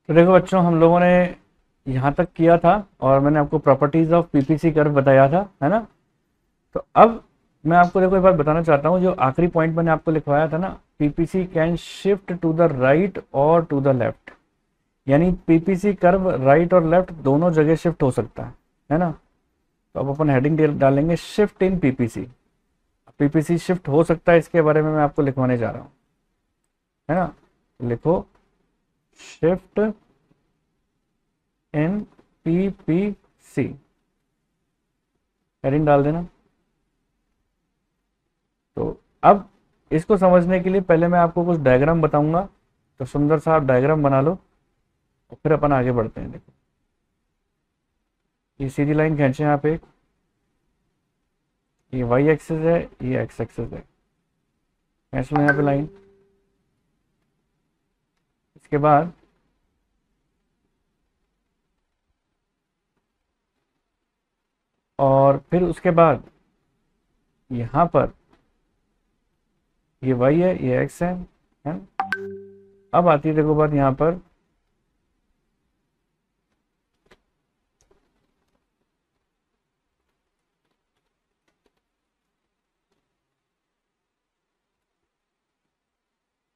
तो देखो बच्चों, हम लोगों ने यहाँ तक किया था और मैंने आपको प्रॉपर्टीज ऑफ पीपीसी कर्व बताया था, है ना। तो अब मैं आपको देखो एक बात बताना चाहता हूँ। जो आखिरी पॉइंट मैंने आपको लिखवाया था ना, PPC can shift to the right और टू द लेफ्ट, यानी पीपीसी कर्व राइट और लेफ्ट दोनों जगह शिफ्ट हो सकता है ना। तो अब अपन हेडिंग डालेंगे shift in PPC. PPC shift हो सकता है, इसके बारे में मैं आपको लिखवाने जा रहा हूँ, है ना। लिखो शिफ्ट इन पीपीसी, हेडिंग डाल देना। तो अब इसको समझने के लिए पहले मैं आपको कुछ डायग्राम बताऊंगा, तो सुंदर सा आप डायग्राम बना लो और फिर अपन आगे बढ़ते हैं। देखो, ये सीधी लाइन खींचे यहाँ पे, ये वाई एक्सिस है, ये एक्स एक्सिस है, खींच लो यहाँ पे लाइन। इसके बाद और फिर उसके बाद यहाँ पर ये वाई है, ये एक्स है ना? अब आती है देखो बात यहाँ पर,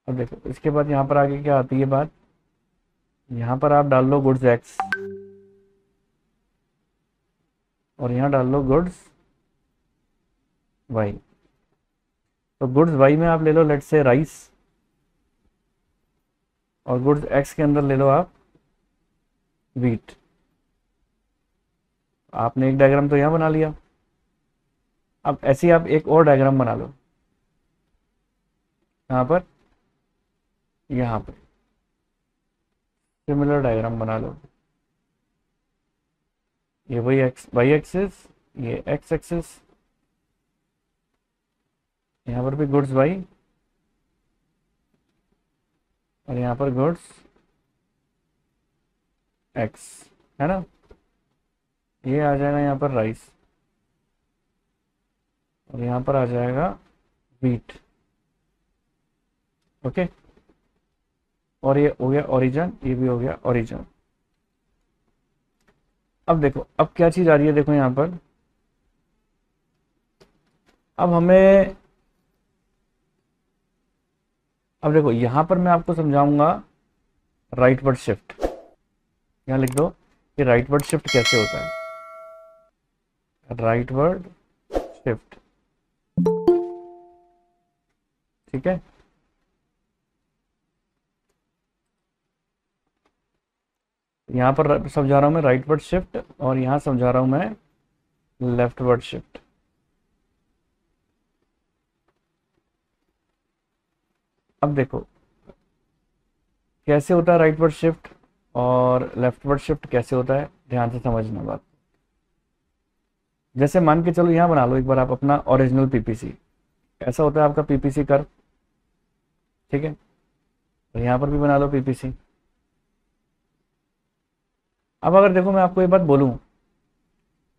अब देखो इसके बाद यहाँ पर आगे क्या आती है बात, यहाँ पर आप डाल लो गुड्स एक्स और यहाँ डाल लो गुड्स वाई। तो गुड्स वाई में आप ले लो लेट से राइस, और गुड्स एक्स के अंदर ले लो आप वीट। आपने एक डायग्राम तो यहाँ बना लिया। अब ऐसे ही आप एक और डायग्राम बना लो, यहाँ पर, यहाँ पर सिमिलर डायग्राम बना लो। ये वही एक्स वाई एक्सिस, ये एक्स एक्सिस, यहाँ पर भी गुड्स वाई और यहाँ पर गुड्स एक्स, है ना। ये आ जाएगा यहाँ पर राइस और यहाँ पर आ जाएगा वीट। ओके, और ये हो गया ओरिजिन, ये भी हो गया ओरिजिन। अब देखो अब क्या चीज आ रही है, देखो यहाँ पर अब हमें, अब देखो यहाँ पर मैं आपको समझाऊंगा राइटवर्ड शिफ्ट। यहाँ लिख दो कि राइटवर्ड शिफ्ट कैसे होता है। राइटवर्ड शिफ्ट, ठीक है। यहाँ पर समझा रहा हूँ मैं राइटवर्ड शिफ्ट और यहाँ समझा रहा हूँ मैं लेफ्टवर्ड शिफ्ट। अब देखो कैसे होता है राइटवर्ड शिफ्ट और लेफ्टवर्ड शिफ्ट कैसे होता है, ध्यान से समझना बात। जैसे मान के चलो यहाँ बना लो एक बार आप अपना ओरिजिनल पीपीसी। ऐसा होता है आपका पीपीसी कर्व, ठीक है। तो यहाँ पर भी बना लो पीपीसी। अब अगर देखो मैं आपको एक बात बोलूँ,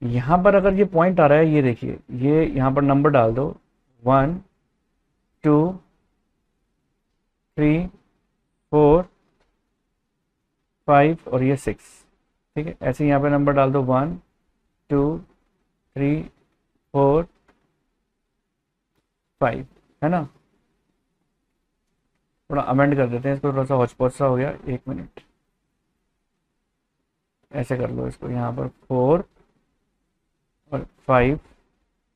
यहाँ पर अगर ये पॉइंट आ रहा है, ये देखिए, ये यहाँ पर नंबर डाल दो 1 2 3 4 5 और ये 6, ठीक है। ऐसे यहाँ पे नंबर डाल दो 1 2 3 4 5, है ना। थोड़ा अमेंड कर देते हैं इसको, थोड़ा सा हौच पौच सा हो गया, 1 मिनट। ऐसे कर लो इसको, यहाँ पर 4 और 5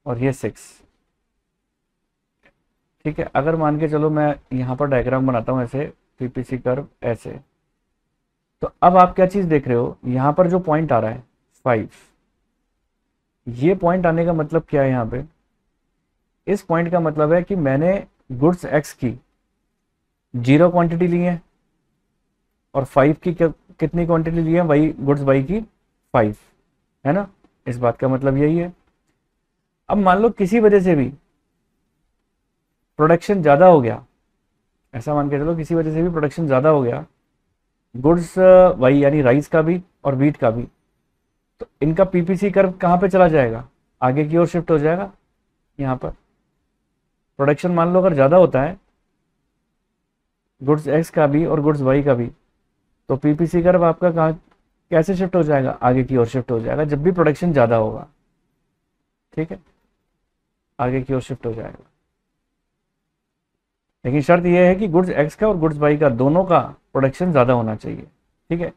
और ये 6, ठीक है। अगर मान के चलो मैं यहाँ पर डायग्राम बनाता हूँ ऐसे, पीपीसी कर्व ऐसे, तो अब आप क्या चीज देख रहे हो, यहाँ पर जो पॉइंट आ रहा है 5, ये पॉइंट आने का मतलब क्या है यहाँ पे, इस पॉइंट का मतलब है कि मैंने गुड्स एक्स की 0 क्वांटिटी ली है और 5 की कितनी क्वांटिटी ली है, वही गुड्स वाई की 5, है ना। इस बात का मतलब यही है। अब मान लो किसी वजह से भी प्रोडक्शन ज़्यादा हो गया, ऐसा मान के चलो किसी वजह से भी प्रोडक्शन ज़्यादा हो गया, गुड्स वाई यानी राइस का भी और वीट का भी, तो इनका पीपीसी कर्व कहाँ पे चला जाएगा, आगे की ओर शिफ्ट हो जाएगा। यहाँ पर प्रोडक्शन मान लो अगर ज़्यादा होता है गुड्स एक्स का भी और गुड्स वाई का भी, तो पीपीसी कर्व आपका कहाँ कैसे शिफ्ट हो जाएगा, आगे की ओर शिफ्ट हो जाएगा जब भी प्रोडक्शन ज़्यादा होगा। ठीक है, आगे की ओर शिफ्ट हो जाएगा। लेकिन शर्त यह है कि गुड्स एक्स का और गुड्स वाई का दोनों का प्रोडक्शन ज़्यादा होना चाहिए। ठीक है,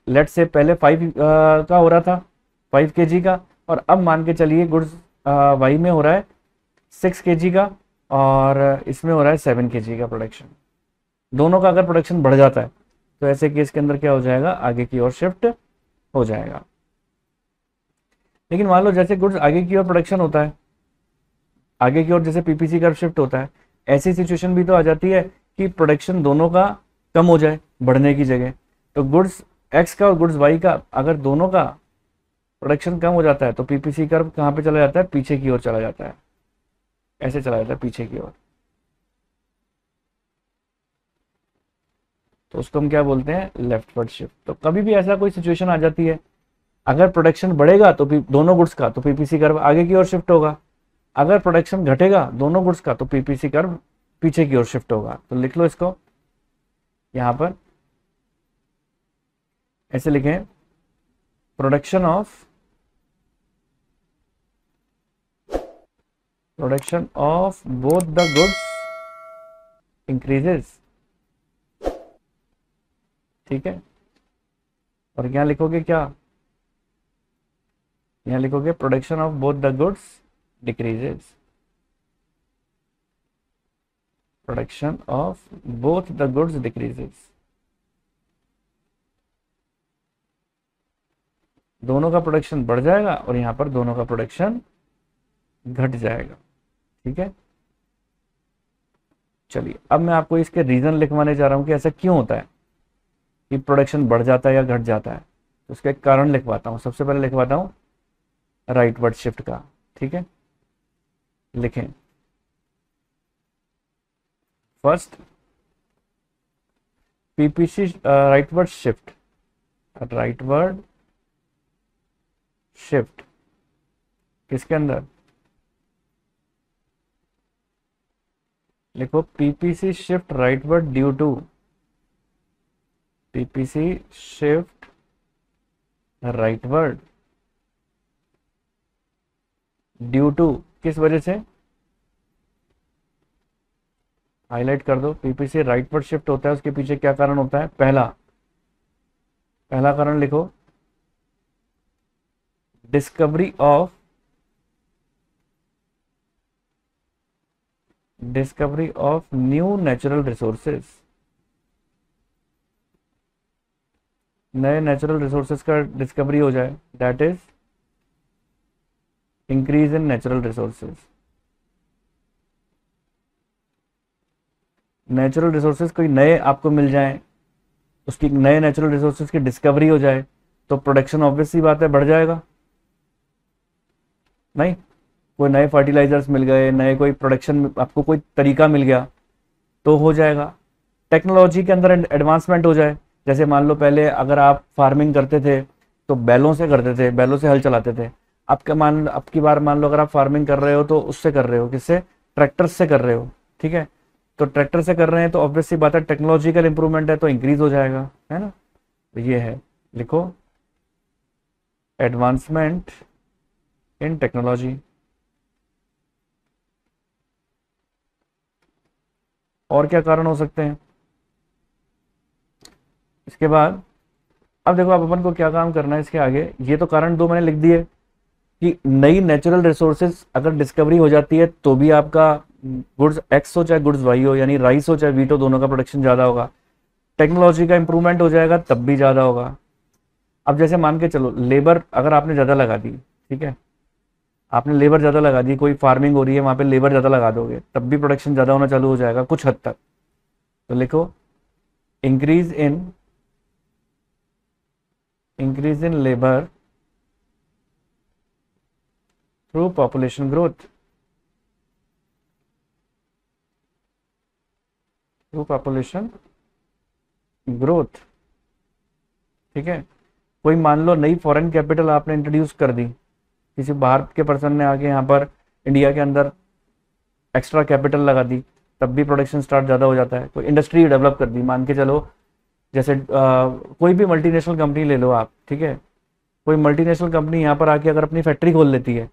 लेट से पहले 5 का हो रहा था, 5 kg का, और अब मान के चलिए गुड्स वाई में हो रहा है 6 kg का और इसमें हो रहा है 7 kg का प्रोडक्शन। दोनों का अगर प्रोडक्शन बढ़ जाता है तो ऐसे केस के अंदर क्या हो जाएगा, आगे की ओर शिफ्ट हो जाएगा। लेकिन मान लो जैसे गुड्स आगे की ओर प्रोडक्शन होता है, आगे की ओर जैसे पीपीसी कर्व शिफ्ट होता है, ऐसी सिचुएशन भी तो आ जाती है कि प्रोडक्शन दोनों का कम हो जाए बढ़ने की जगह। तो गुड्स एक्स का और गुड्स वाई का अगर दोनों का प्रोडक्शन कम हो जाता है तो पीपीसी कर्व कहाँ पे चला जाता है, पीछे की ओर चला जाता है, ऐसे चला जाता है पीछे की ओर। तो उसको हम क्या बोलते हैं, लेफ्टवर्ड शिफ्ट। तो कभी भी ऐसा कोई सिचुएशन आ जाती है, अगर प्रोडक्शन बढ़ेगा तो दोनों गुड्स का, तो पीपीसी कर्व आगे की ओर शिफ्ट होगा। अगर प्रोडक्शन घटेगा दोनों गुड्स का तो पीपीसी कर्व पीछे की ओर शिफ्ट होगा। तो लिख लो इसको यहां पर, ऐसे लिखें, production of both the goods increases. ठीक है, और यहां लिखोगे क्या, यहां लिखोगे production of both the goods decreases. Production of both the goods decreases, दोनों का प्रोडक्शन बढ़ जाएगा और यहां पर दोनों का प्रोडक्शन घट जाएगा। ठीक है, चलिए अब मैं आपको इसके रीजन लिखवाने जा रहा हूं कि ऐसा क्यों होता है कि प्रोडक्शन बढ़ जाता है या घट जाता है। तो उसका एक कारण लिखवाता हूं। सबसे पहले लिखवाता हूं राइटवर्ड शिफ्ट का। ठीक है, लिखें first PPC rightward shift, rightward shift किसके अंदर, लिखो PPC shift rightward due to, PPC shift rightward due to, किस वजह से, हाईलाइट कर दो। पीपीसी राइटवर्ड शिफ्ट होता है, उसके पीछे क्या कारण होता है, पहला कारण लिखो, discovery of new natural resources, नए नेचुरल रिसोर्सेज का डिस्कवरी हो जाए, that is increase in natural resources. Natural resources कोई नए आपको मिल जाएं, उसकी नए नेचुरल रिसोर्सेज की डिस्कवरी हो जाए तो प्रोडक्शन ऑब्वियस सी बात है बढ़ जाएगा। नहीं, कोई नए फर्टिलाइजर्स मिल गए, नए कोई प्रोडक्शन आपको कोई तरीका मिल गया तो हो जाएगा। टेक्नोलॉजी के अंदर एडवांसमेंट हो जाए, जैसे मान लो पहले अगर आप फार्मिंग करते थे तो बैलों से करते थे, बैलों से हल चलाते थे। अब की बार मान लो अगर आप फार्मिंग कर रहे हो तो उससे कर रहे हो, किससे, ट्रैक्टर से कर रहे हो। ठीक है, तो ट्रैक्टर से कर रहे हैं तो ऑब्वियस सी बात है टेक्नोलॉजिकल इंप्रूवमेंट है तो इंक्रीज हो जाएगा, है ना। तो ये है, लिखो एडवांसमेंट इन टेक्नोलॉजी। और क्या कारण हो सकते हैं इसके बाद, अब देखो अब अपन को क्या काम करना है इसके आगे। ये तो कारण दो मैंने लिख दिए कि नई नेचुरल रिसोर्सेज अगर डिस्कवरी हो जाती है तो भी आपका गुड्स एक्स हो चाहे गुड्स वाई हो, यानी राइस हो चाहे वीट हो, दोनों का प्रोडक्शन ज़्यादा होगा। टेक्नोलॉजी का इंप्रूवमेंट हो जाएगा तब भी ज़्यादा होगा। अब जैसे मान के चलो लेबर अगर आपने ज़्यादा लगा दी, ठीक है, आपने लेबर ज़्यादा लगा दी, कोई फार्मिंग हो रही है वहाँ पे लेबर ज़्यादा लगा दोगे तब भी प्रोडक्शन ज़्यादा होना चालू हो जाएगा कुछ हद तक। तो लिखो increase in labour through population growth, ठीक है। कोई मान लो नई फॉरेन कैपिटल आपने इंट्रोड्यूस कर दी, किसी बाहर के पर्सन ने आके यहाँ पर इंडिया के अंदर एक्स्ट्रा कैपिटल लगा दी, तब भी प्रोडक्शन स्टार्ट ज़्यादा हो जाता है। कोई इंडस्ट्री डेवलप कर दी, मान के चलो जैसे कोई भी मल्टीनेशनल कंपनी ले लो आप, ठीक है, कोई मल्टीनेशनल कंपनी यहाँ पर आके अगर अपनी फैक्ट्री खोल लेती है,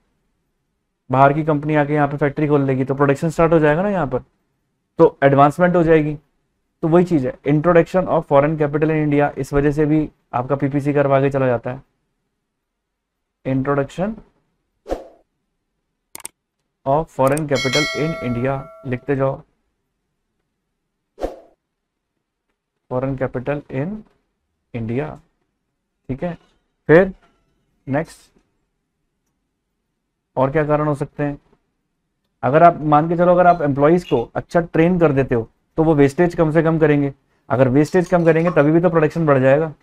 बाहर की कंपनी आके यहाँ पे फैक्ट्री खोल लेगी तो प्रोडक्शन स्टार्ट हो जाएगा ना यहाँ पर, तो एडवांसमेंट हो जाएगी। तो वही चीज़ है, introduction of foreign capital in India, इस वजह से भी आपका पीपीसी कर्व आगे चला जाता है। Introduction of foreign capital in India, लिखते जाओ, फॉरेन कैपिटल इन इंडिया, ठीक है। फिर नेक्स्ट, और क्या कारण हो सकते हैं? अगर आप मान के चलो, अगर आप एम्प्लॉइज को अच्छा ट्रेन कर देते हो तो वो वेस्टेज कम से कम करेंगे, अगर वेस्टेज कम करेंगे तभी भी तो प्रोडक्शन बढ़ जाएगा।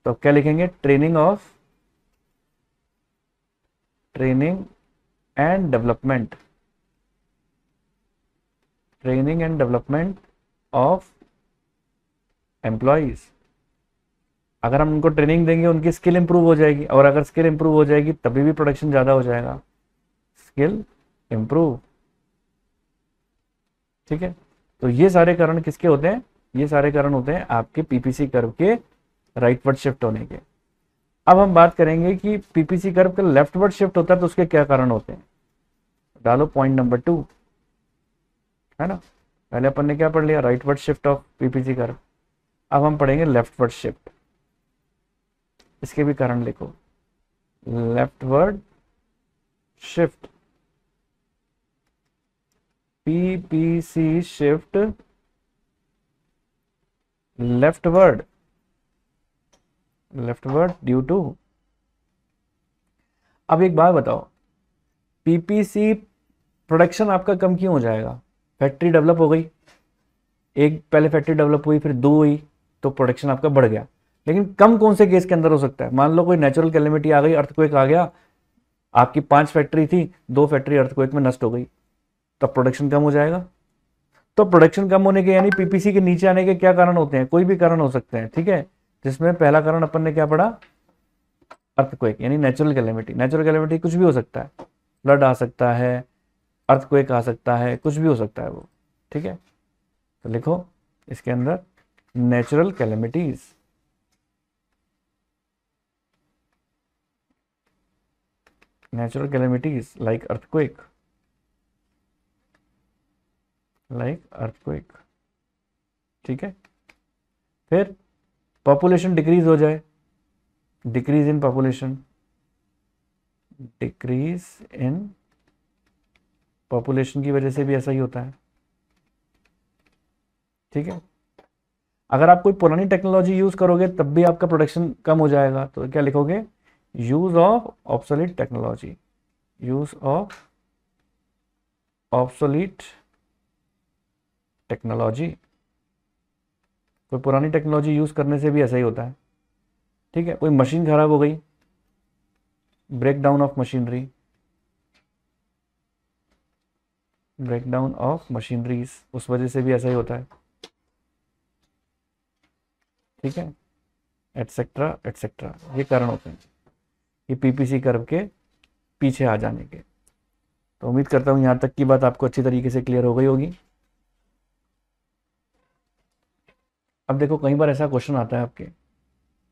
तो क्या लिखेंगे? Training and development, training and development of employees. अगर हम उनको ट्रेनिंग देंगे उनकी स्किल इंप्रूव हो जाएगी, और अगर स्किल इंप्रूव हो जाएगी तभी भी प्रोडक्शन ज़्यादा हो जाएगा। स्किल इंप्रूव, ठीक है। तो ये सारे कारण किसके होते हैं? ये सारे कारण होते हैं आपके पीपीसी कर्व के राइटवर्ड शिफ्ट होने के। अब हम बात करेंगे कि पीपीसी कर्व का लेफ्टवर्ड शिफ्ट होता है तो उसके क्या कारण होते हैं। डालो पॉइंट नंबर 2, है ना। पहले अपन ने क्या पढ़ लिया? Rightward shift of PPC curve. अब हम पढ़ेंगे लेफ्टवर्ड शिफ्ट, इसके भी कारण लिखो। Leftward shift, PPC shift leftward due to. अब एक बात बताओ, पीपीसी प्रोडक्शन आपका कम क्यों हो जाएगा? फैक्ट्री डेवलप हो गई, एक पहले फैक्ट्री डेवलप हुई, फिर 2 हुई, तो प्रोडक्शन आपका बढ़ गया। लेकिन कम कौन से केस के अंदर हो सकता है? मान लो कोई नेचुरल कैलेमिटी आ गई, अर्थक्वेक आ गया, आपकी 5 फैक्ट्री थी, 2 फैक्ट्री अर्थक्वेक में नष्ट हो गई, तब प्रोडक्शन कम हो जाएगा। तो प्रोडक्शन कम होने के यानी पीपीसी के नीचे आने के क्या कारण होते हैं? कोई भी कारण हो सकते हैं, ठीक है। जिसमें पहला कारण अपन ने क्या पढ़ा? अर्थक्वेक यानी नेचुरल कैलेमिटी। नेचुरल कैलेमिटी कुछ भी हो सकता है, फ्लड आ सकता है, अर्थक्वेक आ सकता है, कुछ भी हो सकता है वो, ठीक है। तो लिखो इसके अंदर natural calamities, natural calamities like earthquake, ठीक है। फिर पॉपुलेशन डिक्रीज हो जाए, decrease in population, decrease in population की वजह से भी ऐसा ही होता है, ठीक है। अगर आप कोई पुरानी टेक्नोलॉजी यूज करोगे तब भी आपका प्रोडक्शन कम हो जाएगा, तो क्या लिखोगे? Use of obsolete technology, use of obsolete technology. कोई पुरानी टेक्नोलॉजी यूज करने से भी ऐसा ही होता है, ठीक है। कोई मशीन खराब हो गई, breakdown of machinery, breakdown of machineries, उस वजह से भी ऐसा ही होता है, ठीक है, एटसेट्रा एटसेट्रा। ये कारण होते हैं ये पीपीसी कर्व के पीछे आ जाने के। तो उम्मीद करता हूं यहां तक की बात आपको अच्छी तरीके से क्लियर हो गई होगी। अब देखो कई बार ऐसा क्वेश्चन आता है आपके,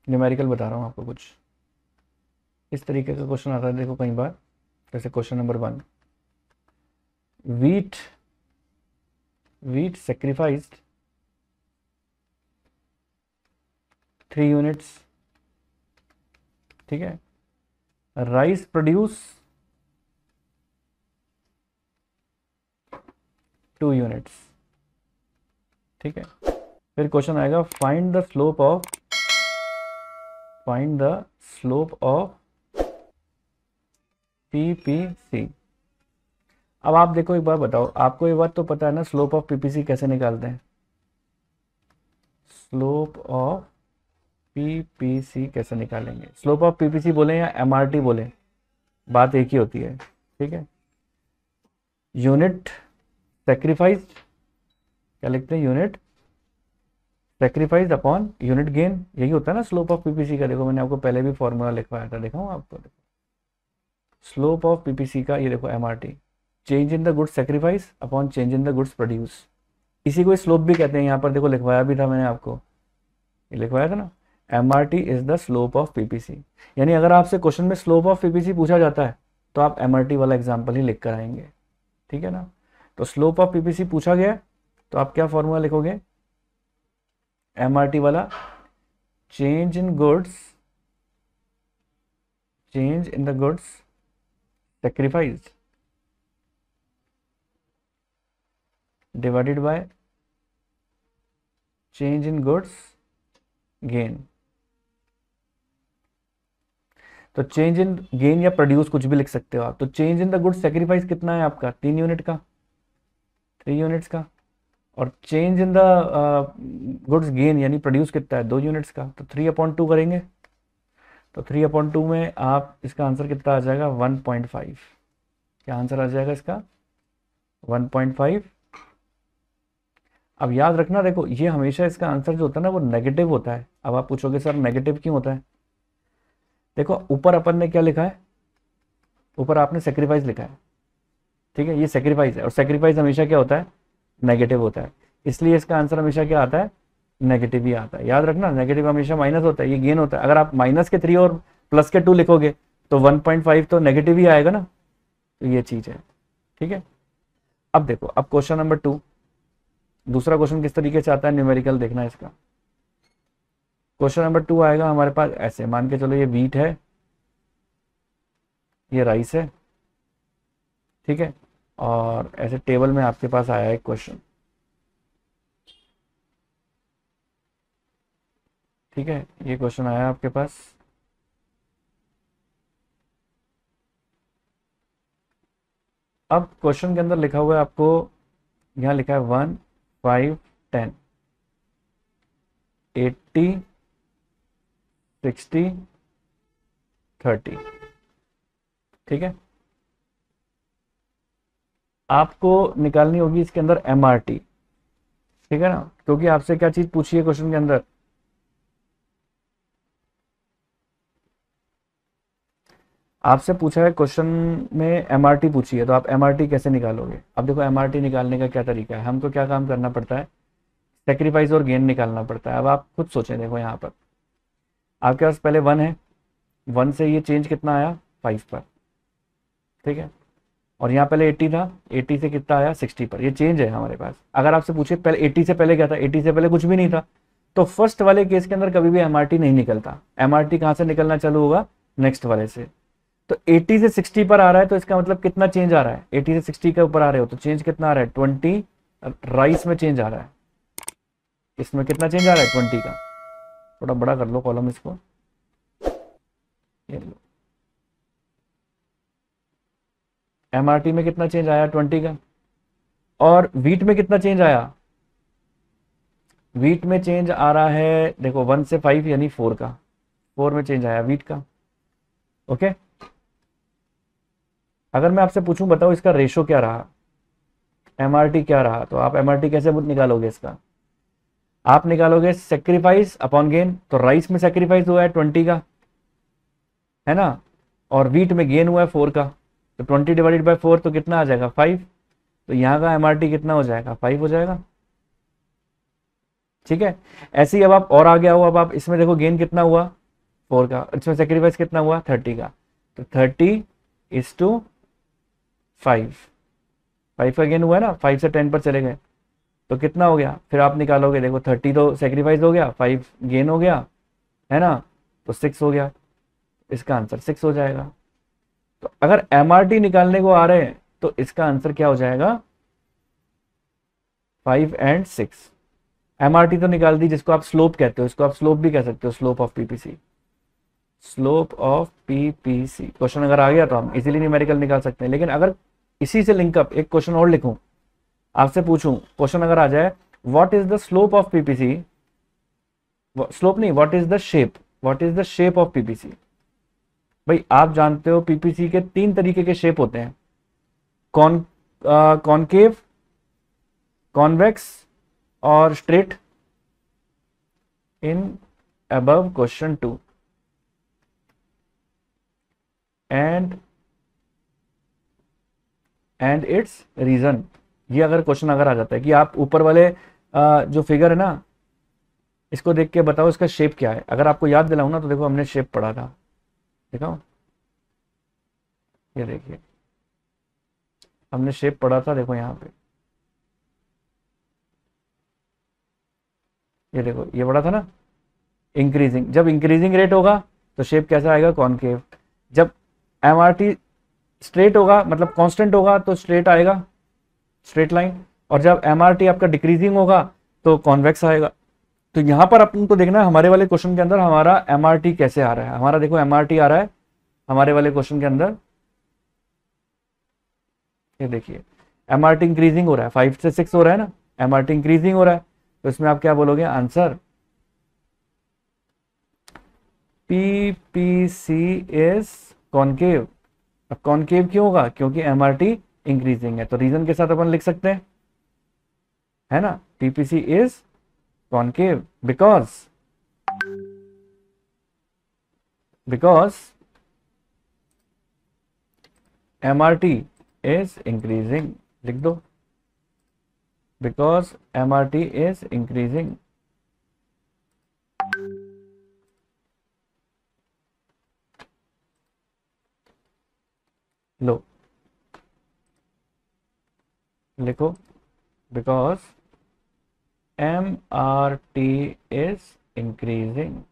न्यूमेरिकल बता रहा हूं आपको, कुछ इस तरीके का क्वेश्चन आता है। देखो कई बार, जैसे question number 1, wheat sacrificed 3 units, ठीक है। राइस प्रोड्यूस 2 यूनिट्स, ठीक है। फिर क्वेश्चन आएगा find the slope of PPC. अब आप देखो एक बार बताओ, आपको ये बात तो पता है ना स्लोप ऑफ पीपीसी कैसे निकालते हैं? स्लोप ऑफ पीपीसी कैसे निकालेंगे? स्लोप ऑफ पीपीसी बोले या एमआरटी बोले, बात एक ही होती है, ठीक है। यूनिट सेक्रीफाइस, क्या लिखते हैं? Unit sacrifice upon unit gain, यही होता है ना स्लोप ऑफ पीपीसी का। देखो मैंने आपको पहले भी फॉर्मूला लिखवाया था, दिखाऊं आपको? देखो स्लोप ऑफ पीपीसी का, ये देखो MRT, change in the goods sacrifice upon change in the goods produce. इसी को स्लोप भी कहते हैं। यहाँ पर देखो लिखवाया भी था मैंने आपको, ये लिखवाया था ना, MRT is the slope of PPC। यानी अगर आपसे क्वेश्चन में स्लोप ऑफ PPC पूछा जाता है तो आप MRT वाला एग्जाम्पल ही लिख कर आएंगे, ठीक है ना। तो स्लोप ऑफ PPC पूछा गया तो आप क्या फॉर्मूला लिखोगे, MRT वाला, change in goods, change in the goods sacrificed divided by change in goods gain। तो चेंज इन गेन या प्रोड्यूस कुछ भी लिख सकते हो आप। तो change in the goods sacrifice कितना है आपका, 3 यूनिट का, 3 यूनिट्स का। और change in the goods gain यानी प्रोड्यूस कितना है, 2 यूनिट्स का। तो 3/2 करेंगे, तो 3/2 में आप इसका आंसर कितना आ जाएगा, 1.5। क्या आंसर आ जाएगा इसका, 1.5। अब याद रखना, देखो ये हमेशा इसका आंसर जो होता है ना वो नेगेटिव होता है। अब आप पूछोगे सर नेगेटिव क्यों होता है, देखो ऊपर अपन ने क्या लिखा है, ऊपर आपने सेक्रीफाइस लिखा है, ठीक है, ये सेक्रीफाइस है और सेक्रीफाइस हमेशा क्या होता है, नेगेटिव होता है, इसलिए इसका आंसर हमेशा क्या आता है, नेगेटिव ही आता है। याद रखना नेगेटिव हमेशा माइनस होता है, ये गेन होता है। अगर आप माइनस के 3 और प्लस के 2 लिखोगे तो 1.5 तो नेगेटिव ही आएगा ना, तो ये चीज है, ठीक है। अब देखो, अब क्वेश्चन नंबर 2, दूसरा क्वेश्चन किस तरीके से आता है, न्यूमेरिकल देखना है इसका। क्वेश्चन नंबर 2 आएगा हमारे पास ऐसे, मान के चलो ये व्हीट है, ये राइस है, ठीक है, और ऐसे टेबल में आपके पास आया है क्वेश्चन, ठीक है, ये क्वेश्चन आया आपके पास। अब क्वेश्चन के अंदर लिखा हुआ है आपको, यहाँ लिखा है 1, 5, 10, 80, 60, 30, ठीक है। आपको निकालनी होगी इसके अंदर MRT, ठीक है ना, क्योंकि आपसे क्या चीज पूछी है क्वेश्चन के अंदर, आपसे पूछा है क्वेश्चन में MRT पूछी है, तो आप MRT कैसे निकालोगे। अब देखो MRT निकालने का क्या तरीका है, हमको क्या काम करना पड़ता है, सेक्रीफाइस और गेन निकालना पड़ता है। अब आप खुद सोचें, देखो यहाँ पर आपके पास पहले 1 है, 1 से ये चेंज कितना आया, 5 पर, ठीक है, और यहाँ पहले 80 था, 80 से कितना आया, 60 पर, ये चेंज है हमारे पास। अगर आपसे पूछे पहले 80 से पहले क्या था, 80 से पहले कुछ भी नहीं था, तो फर्स्ट वाले केस के अंदर कभी भी MRT नहीं निकलता। MRT कहाँ से निकलना चालू होगा, नेक्स्ट वाले से। तो 80 से 60 पर आ रहा है, तो इसका मतलब कितना चेंज आ रहा है, 80 से 60 के ऊपर आ रहे हो तो चेंज कितना आ रहा है, 20। राइस में चेंज आ रहा है, इसमें कितना चेंज आ रहा है, 20 का। थोड़ा बड़ा कर लो कॉलम इसको, ये लो, MRT में कितना चेंज आया, 20 का। और व्हीट में कितना चेंज आया, व्हीट में चेंज आ रहा है, देखो 1 से 5 यानी 4 का, 4 में चेंज आया व्हीट का, ओके। अगर मैं आपसे पूछूं बताओ इसका रेशो क्या रहा, MRT क्या रहा, तो आप MRT कैसे निकालोगे इसका, आप निकालोगे सेक्रीफाइस अपॉन गेन। तो राइस में सेक्रीफाइस हुआ है 20 का, है ना, और व्हीट में गेन हुआ है 4 का, तो 20 डिवाइडेड बाय 4 तो कितना आ जाएगा, 5। तो यहाँ का MRT कितना हो जाएगा, 5 हो जाएगा, ठीक है। ऐसे ही अब आप और आगे आओ, अब आप इसमें देखो गेन कितना हुआ, 4 का, इसमें सेक्रीफाइस कितना हुआ, 30 का, तो 30:5, 5 का गेन हुआ है ना, 5 से 10 पर चले गए तो कितना हो गया, फिर आप निकालोगे, देखो 30 तो सेक्रीफाइस हो गया, 5 गेन हो गया, है ना, तो 6 हो गया, इसका आंसर 6 हो जाएगा। तो अगर MRT निकालने को आ रहे हैं तो इसका आंसर क्या हो जाएगा, 5 और 6। MRT तो निकाल दी, जिसको आप स्लोप कहते हो, इसको आप स्लोप भी कह सकते हो, slope of PPC, slope of PPC। Question अगर आ गया तो हम इजीली न्यूमेरिकल निकाल सकते हैं। लेकिन अगर इसी से लिंकअप एक क्वेश्चन और लिखूं, आपसे पूछूं, क्वेश्चन अगर आ जाए what is the slope of PPC, slope नहीं, what is the shape, what is the shape of PPC। भाई आप जानते हो PPC के 3 तरीके के शेप होते हैं, कॉनकेव, कॉन्वेक्स और straight. In above question 2 and it's reason. ये अगर क्वेश्चन अगर आ जाता है कि आप ऊपर वाले जो फिगर है ना, इसको देख के बताओ इसका शेप क्या है। अगर आपको याद दिलाऊं ना तो देखो हमने शेप पढ़ा था, दिखाओ ये देखिए हमने शेप पढ़ा था, देखो यहाँ पे ये देखो ये पढ़ा था ना, इंक्रीजिंग। जब इंक्रीजिंग रेट होगा तो शेप कैसा आएगा, कॉनकेव। जब एमआरटी स्ट्रेट होगा मतलब कांस्टेंट होगा तो स्ट्रेट आएगा, स्ट्रेट लाइन। और जब एमआरटी आपका डिक्रीजिंग होगा तो कॉन्वेक्स आएगा। तो यहां पर अपन को देखना है हमारे वाले क्वेश्चन के अंदर हमारा एमआरटी कैसे आ रहा है। हमारा देखो एमआरटी आ रहा है हमारे वाले क्वेश्चन के अंदर, ये देखिए एमआरटी इंक्रीजिंग हो रहा है, 5 से 6 हो रहा है ना, एमआरटी इंक्रीजिंग हो रहा है। तो इसमें आप क्या बोलोगे आंसर, पीपीसी इज कॉनकेव। अब कॉनकेव क्यों होगा, क्योंकि एमआरटी इंक्रीजिंग है। तो रीजन के साथ अपन लिख सकते हैं, है ना, PPC is concave because MRT is increasing, लिख दो, बिकॉज एमआरटी इज इंक्रीजिंग। लो लिखो, बिकॉज एमआरटी इज इंक्रीजिंग।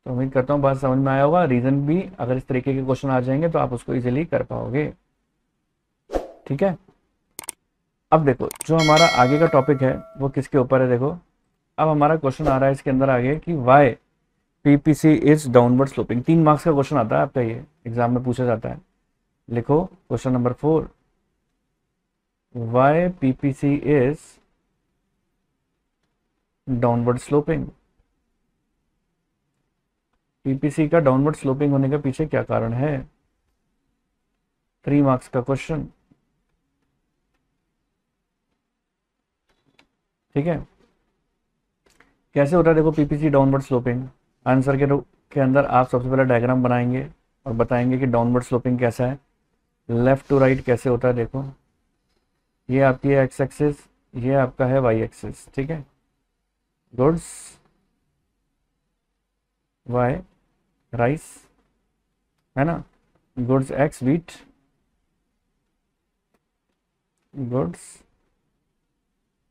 तो उम्मीद करता हूँ बात समझ में आया होगा। रीजन भी अगर इस तरीके के क्वेश्चन आ जाएंगे तो आप उसको इजीली कर पाओगे, ठीक है। अब देखो जो हमारा आगे का टॉपिक है वो किसके ऊपर है, देखो अब हमारा क्वेश्चन आ रहा है इसके अंदर आगे कि why PPC is downward sloping. 3 marks का क्वेश्चन आता है आपका, ये एग्जाम में पूछा जाता है। लिखो question number 4, why PPC is downward sloping. PPC का डाउनवर्ड स्लोपिंग होने के पीछे क्या कारण है। 3 मार्क्स का क्वेश्चन, ठीक है। कैसे होता है देखो पीपीसी डाउनवर्ड स्लोपिंग। आंसर के अंदर आप सबसे पहले डायग्राम बनाएंगे और बताएंगे कि डाउनवर्ड स्लोपिंग कैसा है, लेफ्ट टू राइट कैसे होता है। देखो ये आपकी है एक्स एक्सिस, ये आपका है वाई एक्सिस, ठीक है। गुड्स वाई राइस, है ना, goods x wheat, goods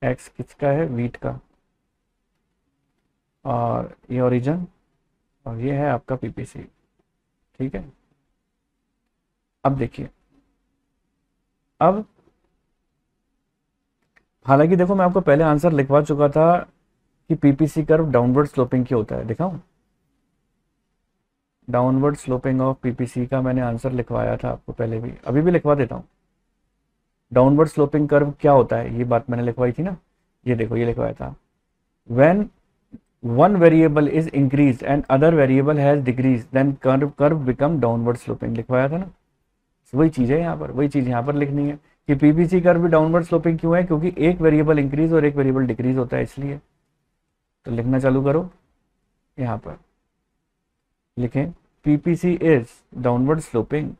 x किसका है, व्हीट का, और ये ओरिजिन और ये है आपका पीपीसी, ठीक है। अब देखिए, अब हालांकि देखो मैं आपको पहले आंसर लिखवा चुका था कि पीपीसी कर्व डाउनवर्ड स्लोपिंग क्यों होता है, दिखाऊं। डाउनवर्ड स्लोपिंग ऑफ पीपीसी का मैंने आंसर लिखवाया था आपको पहले भी, अभी भी लिखवा देता हूं। डाउनवर्ड स्लोपिंग कर्व क्या होता है, ये बात मैंने लिखवाई थी ना, ये देखो ये लिखवाया था। When one variable is increased and other variable has decreased then curve become downward sloping, लिखवाया था ना। वही चीज है यहाँ पर, वही चीज यहाँ पर लिखनी है कि पीपीसी कर्व भी डाउनवर्ड स्लोपिंग क्यों है, क्योंकि एक वेरिएबल इंक्रीज और एक वेरिएबल डिक्रीज होता है इसलिए। तो लिखना चालू करो, यहाँ पर लिखें PPC is downward sloping,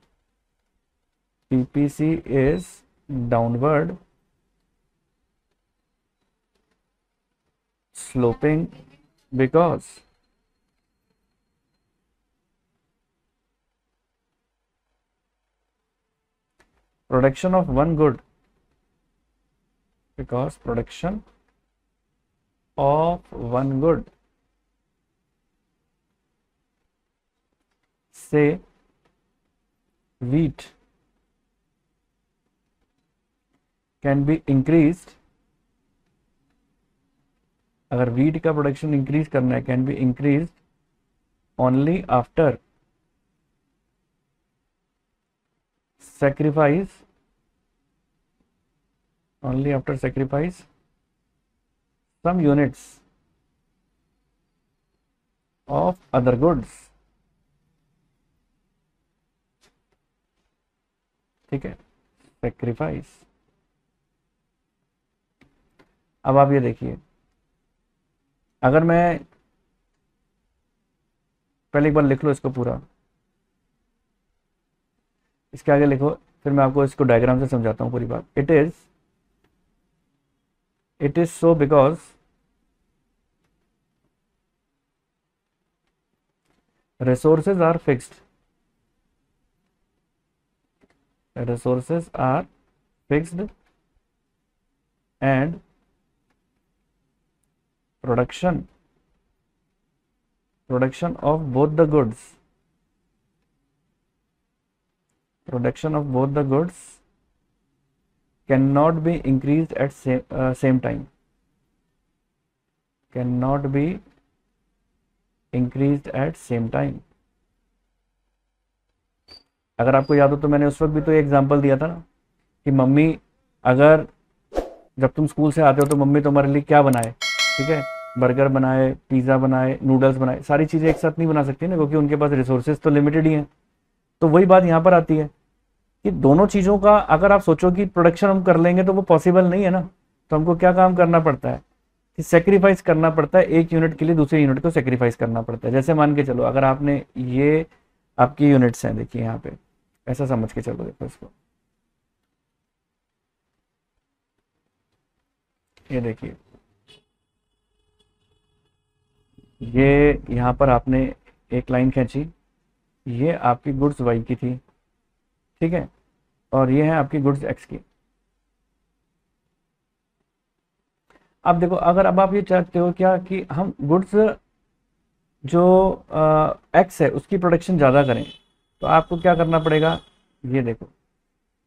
PPC is downward sloping because production of one good, because production of one good, say wheat, can be increased। अगर वीट का प्रोडक्शन इंक्रीज करना है, can be increase only after sacrifice, only after sacrifice some units of other goods, ठीक है, sacrifice। अब आप ये देखिए, अगर मैं पहले एक बार लिख लो इसको पूरा, इसके आगे लिखो, फिर मैं आपको इसको डायग्राम से समझाता हूं पूरी बात। It is so because resources are fixed, resources are fixed and production of both the goods, production of both the goods cannot be increased at same time, cannot be increased at same time. अगर आपको याद हो तो मैंने उस वक्त भी तो एग्जांपल दिया था ना कि मम्मी, अगर जब तुम स्कूल से आते हो तो मम्मी तुम्हारे लिए क्या बनाए, ठीक है, बर्गर बनाए, पिज़्ज़ा बनाए, नूडल्स बनाए, सारी चीज़ें एक साथ नहीं बना सकती ना, क्योंकि उनके पास रिसोर्सेज तो लिमिटेड ही हैं। तो वही बात यहाँ पर आती है कि दोनों चीज़ों का अगर आप सोचो कि प्रोडक्शन हम कर लेंगे तो वो पॉसिबल नहीं है ना। तो हमको क्या काम करना पड़ता है कि सेक्रीफाइस करना पड़ता है, एक यूनिट के लिए दूसरे यूनिट को सेक्रीफाइस करना पड़ता है। जैसे मान के चलो, अगर आपने ये आपकी यूनिट्स हैं, देखिए यहाँ पे ऐसा समझ के चलो, देखो इसको, ये देखिए, ये यहाँ पर आपने एक लाइन खींची, ये आपकी गुड्स वाई की थी, ठीक है, और ये है आपकी गुड्स एक्स की। अब देखो, अगर अब आप ये चाहते हो क्या कि हम गुड्स जो एक्स है उसकी प्रोडक्शन ज़्यादा करें, तो आपको क्या करना पड़ेगा, ये देखो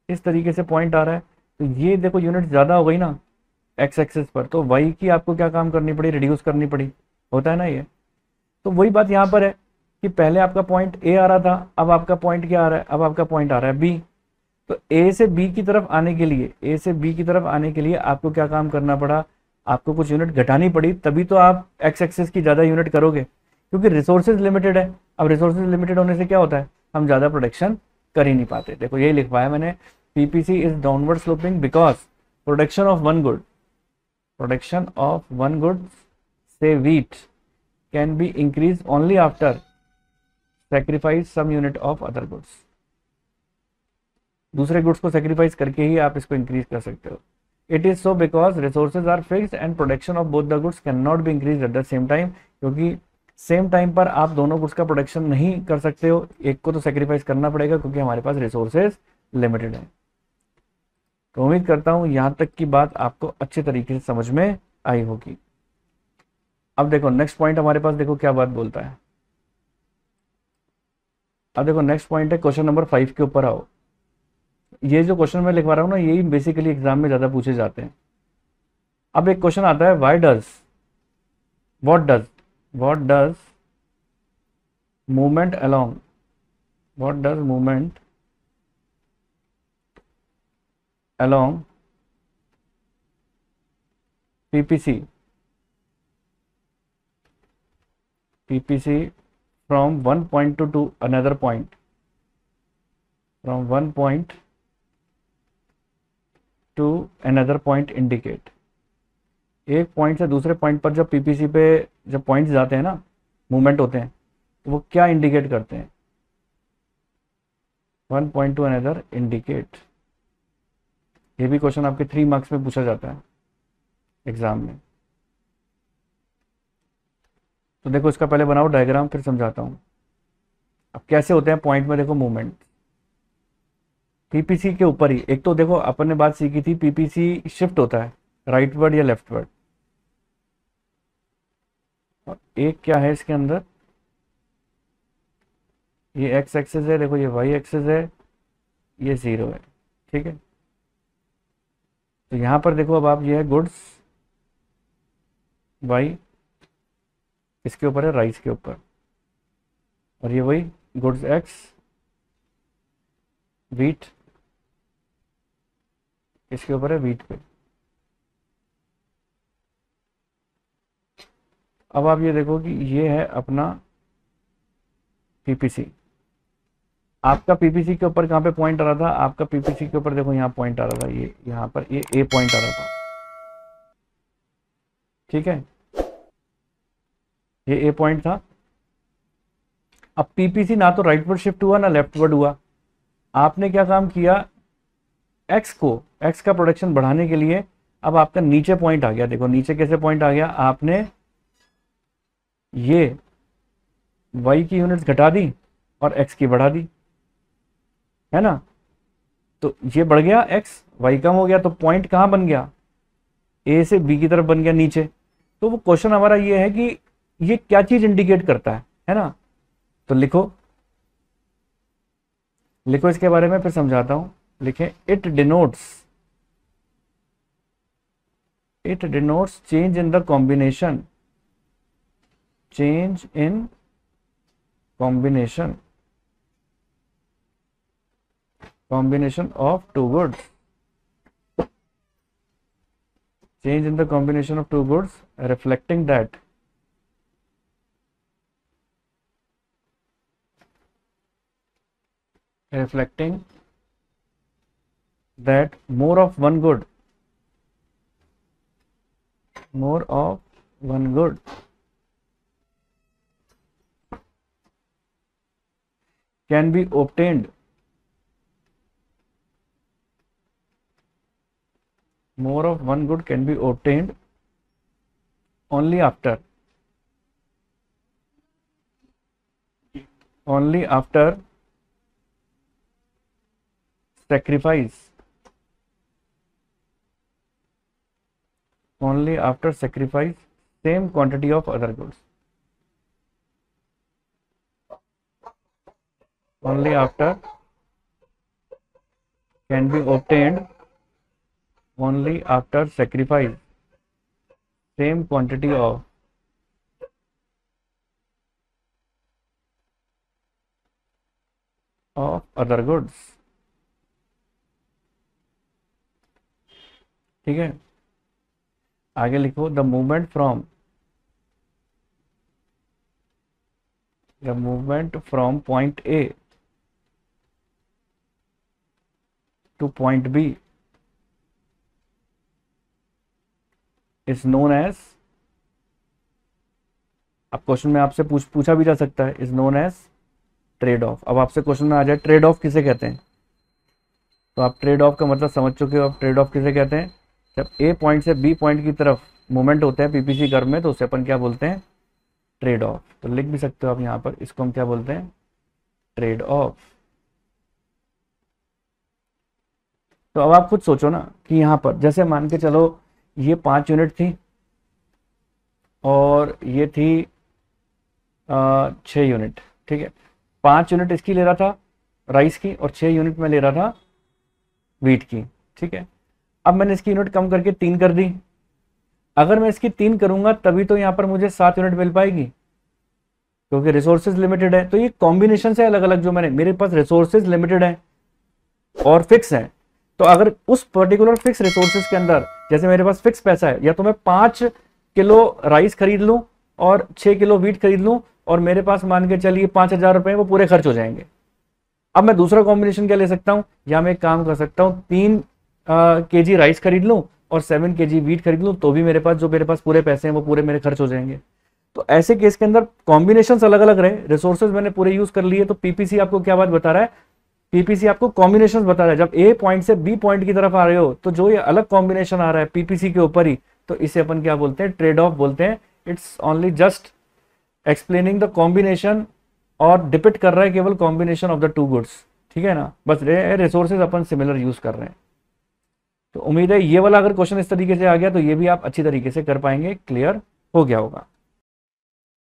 इस तरीके से पॉइंट आ रहा है, तो ये देखो यूनिट ज़्यादा हो गई ना एक्स एक्सेस पर, तो वाई की आपको क्या काम करनी पड़ी, रिड्यूस करनी पड़ी, होता है ना ये। तो वही बात यहाँ पर है कि पहले आपका पॉइंट ए आ रहा था, अब आपका पॉइंट क्या आ रहा है, अब आपका पॉइंट आ रहा है बी। तो ए से बी की तरफ आने के लिए, ए से बी की तरफ आने के लिए आपको क्या काम करना पड़ा, आपको कुछ यूनिट घटानी पड़ी, तभी तो आप एक्स एक्सेस की ज़्यादा यूनिट करोगे, क्योंकि रिसोर्सेज लिमिटेड है। अब रिसोर्सेज लिमिटेड होने से क्या होता है, हम ज़्यादा प्रोडक्शन कर ही नहीं पाते। देखो यही लिखवाया मैंने, PPC is downward sloping because production of one good, production of one good से wheat can be increased only after sacrifice some unit of other goods। दूसरे गुड्स को सेक्रीफाइस करके ही आप इसको इंक्रीज कर सकते हो। It is so because resources are fixed and production of both the goods can not be increase at the same time, क्योंकि सेम टाइम पर आप दोनों गुड्स का प्रोडक्शन नहीं कर सकते हो, एक को तो सेक्रीफाइस करना पड़ेगा क्योंकि हमारे पास रिसोर्सेज लिमिटेड है। तो उम्मीद करता हूं यहां तक की बात आपको अच्छे तरीके से समझ में आई होगी। अब देखो नेक्स्ट पॉइंट हमारे पास, देखो क्या बात बोलता है। अब देखो नेक्स्ट पॉइंट है क्वेश्चन नंबर 5 के ऊपर आओ। ये जो क्वेश्चन मैं लिखवा रहा हूँ ना, यही बेसिकली एग्जाम में ज़्यादा पूछे जाते हैं। अब एक क्वेश्चन आता है, what does movement along, what does movement along PPC from one point to another point, from one point to another point indicate। एक पॉइंट से दूसरे पॉइंट पर जब पीपीसी पे जब पॉइंट्स जाते हैं ना, मूवमेंट होते हैं, तो वो क्या इंडिकेट करते हैं, one point two another indicate. ये भी क्वेश्चन आपके 3 मार्क्स में पूछा जाता है एग्जाम में। तो देखो इसका पहले बनाओ डायग्राम, फिर समझाता हूँ। अब कैसे होते हैं पॉइंट में, देखो मूवमेंट पीपीसी के ऊपर ही। एक तो देखो अपन ने बात सीखी थी, पीपीसी शिफ्ट होता है राइटवर्ड या लेफ्टवर्ड, और एक क्या है इसके अंदर, ये एक्स एक्सिस है, देखो ये वाई एक्सिस है, ये 0 है, ठीक है। तो यहां पर देखो अब आप, ये है गुड्स वाई, इसके ऊपर है राइस के ऊपर, और ये वही गुड्स एक्स व्हीट, इसके ऊपर है व्हीट पे। अब आप ये देखो कि ये है अपना पीपीसी। आपका पीपीसी के ऊपर कहाँ पे पॉइंट आ रहा था, आपका पीपीसी के ऊपर देखो यहाँ पॉइंट आ रहा था, ये यहाँ पर ये ए पॉइंट आ रहा था, ठीक है, ये ए पॉइंट था। अब पीपीसी ना तो राइटवर्ड शिफ्ट हुआ ना लेफ्टवर्ड हुआ, आपने क्या काम किया, एक्स का प्रोडक्शन बढ़ाने के लिए अब आपका नीचे पॉइंट आ गया। देखो नीचे कैसे पॉइंट आ गया, आपने ये y की यूनिट्स घटा दी और x की बढ़ा दी, है ना। तो ये बढ़ गया x, y कम हो गया, तो पॉइंट कहाँ बन गया, a से b की तरफ बन गया नीचे। तो वो क्वेश्चन हमारा ये है कि ये क्या चीज इंडिकेट करता है ना। तो लिखो इसके बारे में फिर समझाता हूं। लिखें, it denotes change in the combination, change in combination of two goods, change in the combination of two goods, reflecting that more of one good can be obtained, more of one good can be obtained only after sacrifice, same quantity of other goods, only after can be obtained only after sacrifice same quantity of other goods। ठीक है, आगे लिखो, the movement from point A to point B is known as, अब question में आपसे पूछा भी जा सकता है, is known as trade off. अब आपसे क्वेश्चन में आ जाए ट्रेड ऑफ किसे कहते हैं, तो आप ट्रेड ऑफ का मतलब समझ चुके हो। आप ट्रेड ऑफ किसे कहते हैं, जब ए पॉइंट से बी पॉइंट की तरफ मूवमेंट होते हैं पीपीसी कर्व में, तो उसे अपन क्या बोलते हैं, ट्रेड ऑफ। तो लिख भी सकते हो आप यहाँ पर, इसको हम क्या बोलते हैं, ट्रेड ऑफ। तो अब आप खुद सोचो ना कि यहाँ पर जैसे मान के चलो ये 5 यूनिट थी और ये थी 6 यूनिट, ठीक है। 5 यूनिट इसकी ले रहा था राइस की और 6 यूनिट में ले रहा था वीट की, ठीक है। अब मैंने इसकी यूनिट कम करके 3 कर दी। अगर मैं इसकी 3 करूंगा तभी तो यहाँ पर मुझे 7 यूनिट मिल पाएगी, क्योंकि रिसोर्सेज लिमिटेड है। तो ये कॉम्बिनेशन से अलग अलग जो मेरे पास रिसोर्सेज लिमिटेड है और फिक्स है, तो अगर उस पर्टिकुलर फिक्स रिसोर्सेज के अंदर, जैसे मेरे पास फिक्स पैसा है, या तो मैं 5 किलो राइस खरीद लूं और 6 किलो वीट खरीद लूं और मेरे पास मान के चलिए 5,000 रुपए वो पूरे खर्च हो जाएंगे। अब मैं दूसरा कॉम्बिनेशन क्या ले सकता हूं, या मैं एक काम कर सकता हूं, 3 केजी राइस खरीद लूं और 7 केजी वीट खरीद लूं, तो भी मेरे पास पूरे पैसे हैं वो पूरे मेरे खर्च हो जाएंगे। तो ऐसे केस के अंदर कॉम्बिनेशन अलग अलग रहे, रिसोर्सेज मैंने पूरे यूज कर लिए। तो पीपीसी आपको क्या बात बता रहा है, पीपीसी आपको कॉम्बिनेशन बता रहा है। जब ए पॉइंट से बी पॉइंट की तरफ आ रहे हो तो जो ये अलग कॉम्बिनेशन आ रहा है पीपीसी के ऊपर ही, तो इसे अपन क्या बोलते हैं, ट्रेड ऑफ बोलते हैं। It's only just explaining the combination और डिपिक्ट कर रहा है केवल combination of the two goods, ठीक है ना। बस रिसोर्सेज अपन सिमिलर यूज कर रहे हैं। तो उम्मीद है ये वाला अगर क्वेश्चन इस तरीके से आ गया तो ये भी आप अच्छी तरीके से कर पाएंगे, क्लियर हो गया होगा।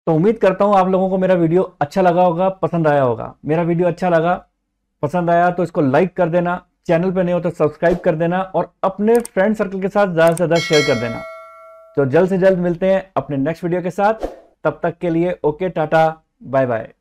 तो उम्मीद करता हूं आप लोगों को मेरा वीडियो अच्छा लगा होगा, पसंद आया होगा। मेरा वीडियो अच्छा लगा, पसंद आया तो इसको लाइक कर देना, चैनल पे नहीं हो तो सब्सक्राइब कर देना और अपने फ्रेंड सर्कल के साथ ज्यादा से ज्यादा शेयर कर देना। तो जल्द से जल्द मिलते हैं अपने नेक्स्ट वीडियो के साथ, तब तक के लिए ओके, टाटा, बाय बाय।